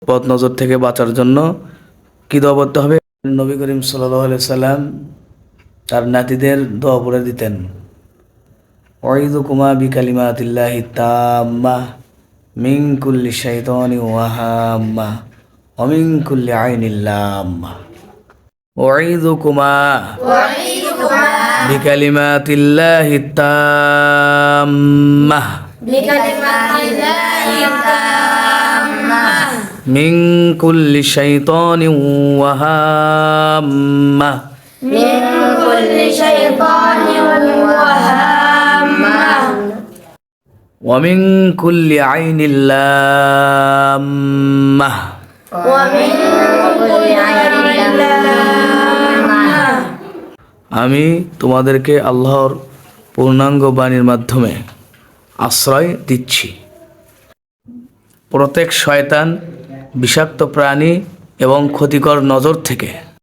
বদ নজর থেকে বাঁচার জন্য কি দোয়া পড়তে হবে? নবী করিম সাল্লাল্লাহু আলাইহি সাল্লাম তার নাতিদের দোয়া পড়ে দিতেন, উইযুকুমা বিকালিমাতিল্লাহি তাম্মাহ মিন কুল্লি শাইতানিন ওয়া হাম্মাহ ওয়া মিন কুল্লি আইনিল লাম্মাহ। উইযুকুমা বিকালিমাতিল্লাহি তাম্মাহ মিন কুল্লি শাইতানিন ওয়া হাম্মাহ ওয়া মিন কুল্লি আইনিল লাম্মাহ। আমি তোমাদেরকে আল্লাহর পূর্ণাঙ্গ বাণীর মাধ্যমে আশ্রয় দিচ্ছি প্রত্যেক শয়তান, বিষাক্ত প্রাণী এবং ক্ষতিকর নজর থেকে।